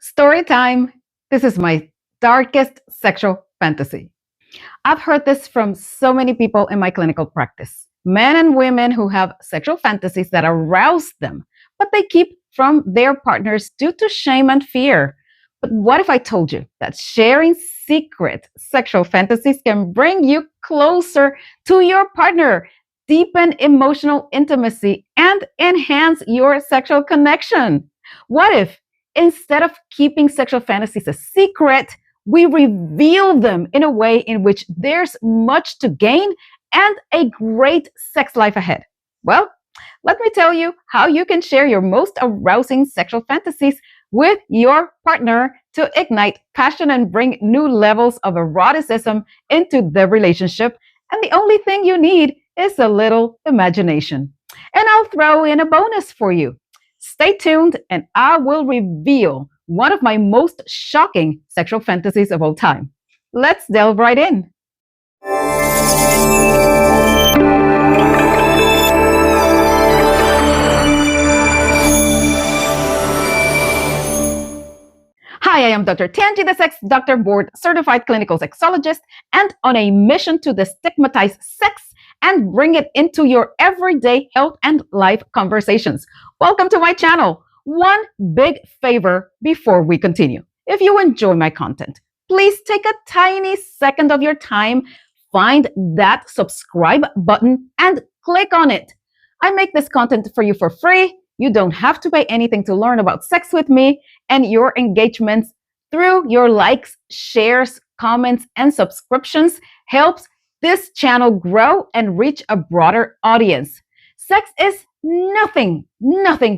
Story time. This is my darkest sexual fantasy. I've heard this from so many people in my clinical practice. Men and women who have sexual fantasies that arouse them, but they keep from their partners due to shame and fear. But what if I told you that sharing secret sexual fantasies can bring you closer to your partner, deepen emotional intimacy, and enhance your sexual connection? What if instead of keeping sexual fantasies a secret, we reveal them in a way in which there's much to gain and a great sex life ahead? Well, let me tell you how you can share your most arousing sexual fantasies with your partner to ignite passion and bring new levels of eroticism into the relationship. And the only thing you need is a little imagination. And I'll throw in a bonus for you. Stay tuned, and I will reveal one of my most shocking sexual fantasies of all time. Let's delve right in. Hi, I am Dr. Tanji, the Sex Doctor, board certified clinical sexologist, and on a mission to destigmatize sex and bring it into your everyday health and life conversations. Welcome to my channel. One big favor before we continue. If you enjoy my content, please take a tiny second of your time, find that subscribe button and click on it. I make this content for you for free. You don't have to pay anything to learn about sex with me, and your engagements through your likes, shares, comments, and subscriptions helps this channel grow and reach a broader audience. Sex is nothing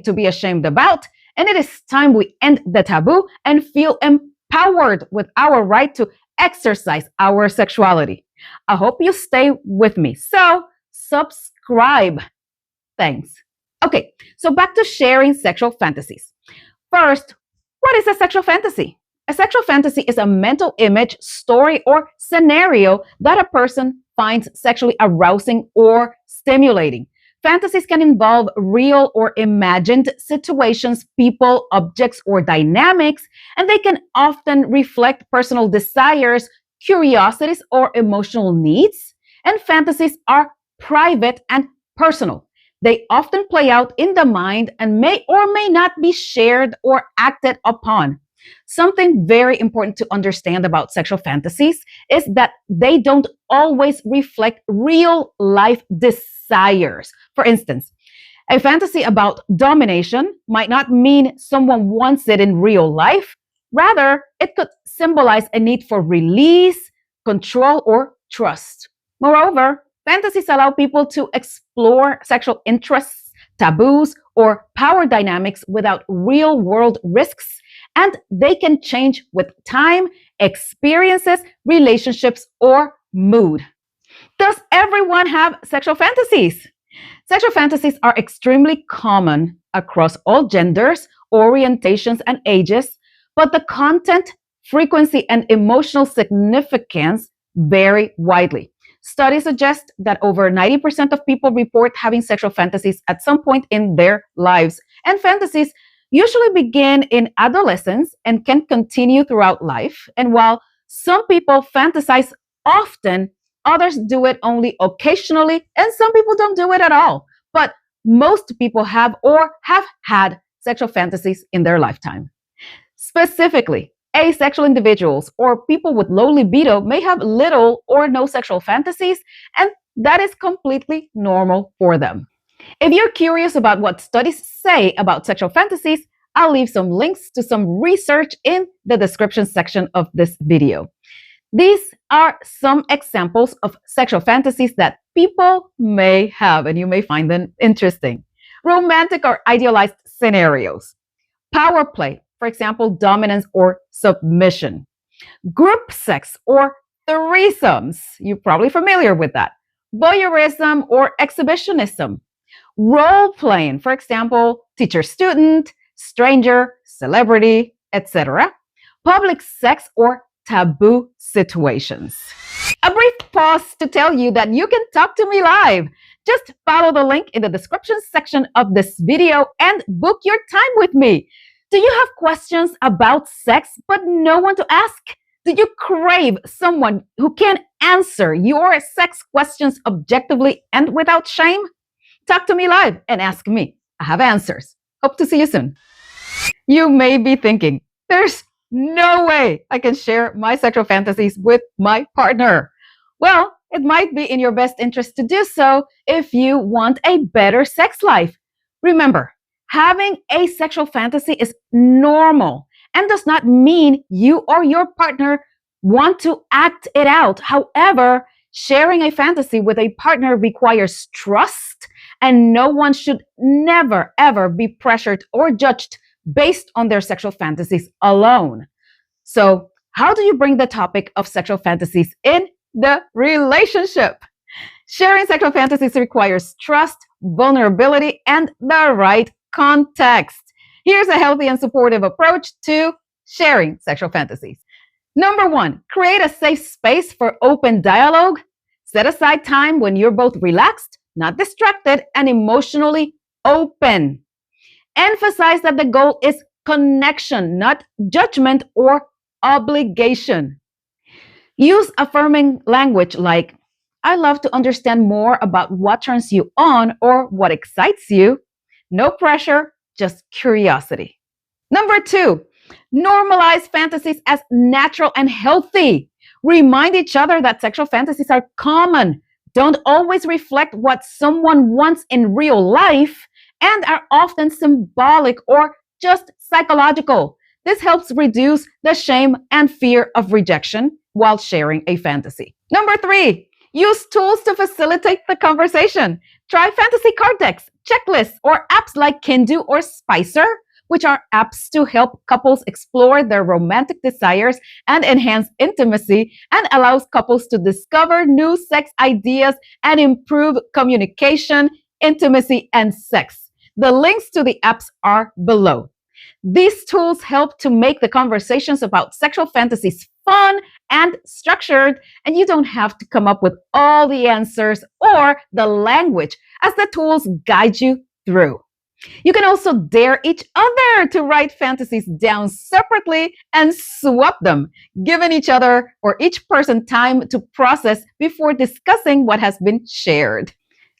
to be ashamed about, and it is time we end the taboo and feel empowered with our right to exercise our sexuality. I hope you stay with me. So, subscribe. Thanks. Okay, so back to sharing sexual fantasies. First, what is a sexual fantasy? A sexual fantasy is a mental image, story, or scenario that a person finds sexually arousing or stimulating. Fantasies can involve real or imagined situations, people, objects, or dynamics, and they can often reflect personal desires, curiosities, or emotional needs. And fantasies are private and personal. They often play out in the mind and may or may not be shared or acted upon. Something very important to understand about sexual fantasies is that they don't always reflect real life desires. For instance, a fantasy about domination might not mean someone wants it in real life. Rather, it could symbolize a need for release, control, or trust. Moreover, fantasies allow people to explore sexual interests, taboos, or power dynamics without real world risks, and they can change with time, experiences, relationships, or mood. Does everyone have sexual fantasies? Sexual fantasies are extremely common across all genders, orientations, and ages, but the content, frequency, and emotional significance vary widely. Studies suggest that over 90% of people report having sexual fantasies at some point in their lives, and fantasies usually begin in adolescence and can continue throughout life. And while some people fantasize often, others do it only occasionally, and some people don't do it at all. But most people have or have had sexual fantasies in their lifetime. Specifically, asexual individuals or people with low libido may have little or no sexual fantasies, and that is completely normal for them. If you're curious about what studies say about sexual fantasies, I'll leave some links to some research in the description section of this video. These are some examples of sexual fantasies that people may have, and you may find them interesting. Romantic or idealized scenarios. Power play. For example, dominance or submission. Group sex or threesomes. You're probably familiar with that. Voyeurism or exhibitionism. Role playing. For example, teacher-student, stranger, celebrity, etc. Public sex or taboo situations. A brief pause to tell you that you can talk to me live. Just follow the link in the description section of this video and book your time with me. Do you have questions about sex but no one to ask? Do you crave someone who can answer your sex questions objectively and without shame? Talk to me live and ask me. I have answers. Hope to see you soon. You may be thinking, there's no way I can share my sexual fantasies with my partner. Well, it might be in your best interest to do so if you want a better sex life. Remember, having a sexual fantasy is normal and does not mean you or your partner want to act it out. However, sharing a fantasy with a partner requires trust, and no one should never, ever be pressured or judged based on their sexual fantasies alone. So, how do you bring the topic of sexual fantasies in the relationship? Sharing sexual fantasies requires trust, vulnerability, and the right context. Here's a healthy and supportive approach to sharing sexual fantasies. Number one, create a safe space for open dialogue. Set aside time when you're both relaxed, not distracted, and emotionally open. Emphasize that the goal is connection, not judgment or obligation. Use affirming language like, I love to understand more about what turns you on or what excites you. No pressure, just curiosity. Number two, normalize fantasies as natural and healthy. Remind each other that sexual fantasies are common, don't always reflect what someone wants in real life, and are often symbolic or just psychological. This helps reduce the shame and fear of rejection while sharing a fantasy. Number three, use tools to facilitate the conversation. Try fantasy card decks, checklists, or apps like Kindu or Spicer, which are apps to help couples explore their romantic desires and enhance intimacy, and allows couples to discover new sex ideas and improve communication, intimacy, and sex. The links to the apps are below. These tools help to make the conversations about sexual fantasies fun and structured, and you don't have to come up with all the answers or the language as the tools guide you through. You can also dare each other to write fantasies down separately and swap them, giving each other or each person time to process before discussing what has been shared.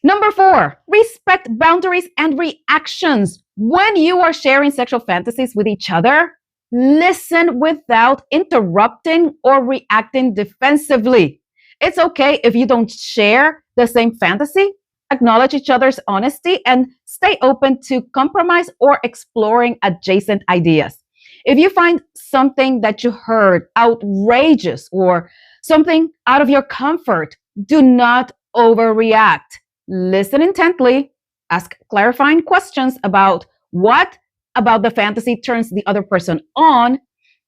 Number four, respect boundaries and reactions. When you are sharing sexual fantasies with each other, listen without interrupting or reacting defensively. It's okay if you don't share the same fantasy. Acknowledge each other's honesty and stay open to compromise or exploring adjacent ideas. If you find something that you heard outrageous or something out of your comfort, do not overreact. Listen intently, ask clarifying questions about what about the fantasy turns the other person on,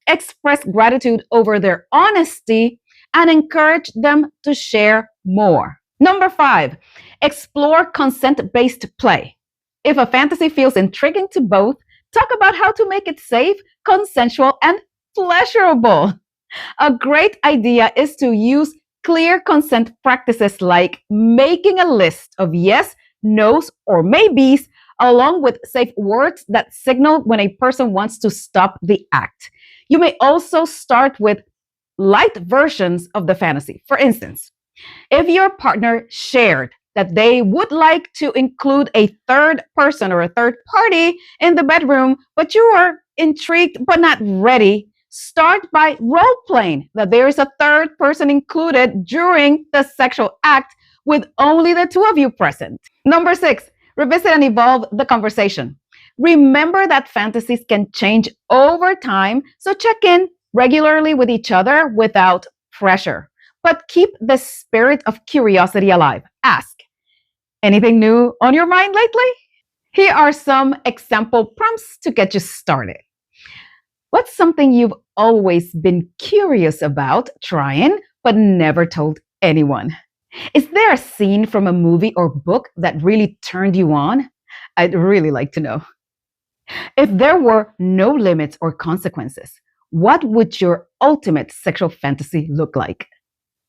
express gratitude over their honesty, and encourage them to share more. Number five, explore consent-based play. If a fantasy feels intriguing to both, talk about how to make it safe, consensual, and pleasurable. A great idea is to use clear consent practices like making a list of yes, no's, or maybes, along with safe words that signal when a person wants to stop the act. You may also start with light versions of the fantasy. For instance, if your partner shared that they would like to include a third person or a third party in the bedroom, but you are intrigued but not ready, start by role-playing that there is a third person included during the sexual act with only the two of you present. Number six, revisit and evolve the conversation. Remember that fantasies can change over time, so check in regularly with each other without pressure. But keep the spirit of curiosity alive. Ask, anything new on your mind lately? Here are some example prompts to get you started. What's something you've always been curious about trying but never told anyone? Is there a scene from a movie or book that really turned you on? I'd really like to know. If there were no limits or consequences, what would your ultimate sexual fantasy look like?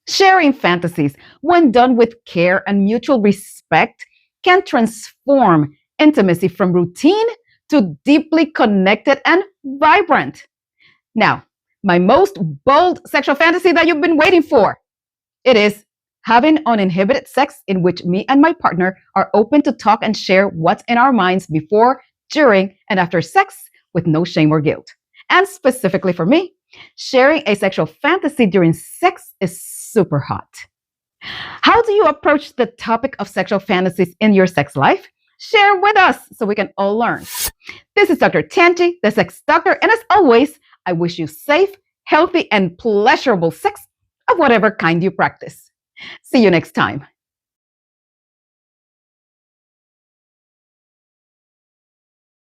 Sharing fantasies, when done with care and mutual respect, can transform intimacy from routine to deeply connected and vibrant. Now, my most bold sexual fantasy that you've been waiting for. It is having uninhibited sex in which me and my partner are open to talk and share what's in our minds before, during, and after sex with no shame or guilt. And specifically for me, sharing a sexual fantasy during sex is super hot. How do you approach the topic of sexual fantasies in your sex life? Share with us so we can all learn. This is Dr. Tanji, the sex doctor, and as always, I wish you safe, healthy, and pleasurable sex of whatever kind you practice. See you next time.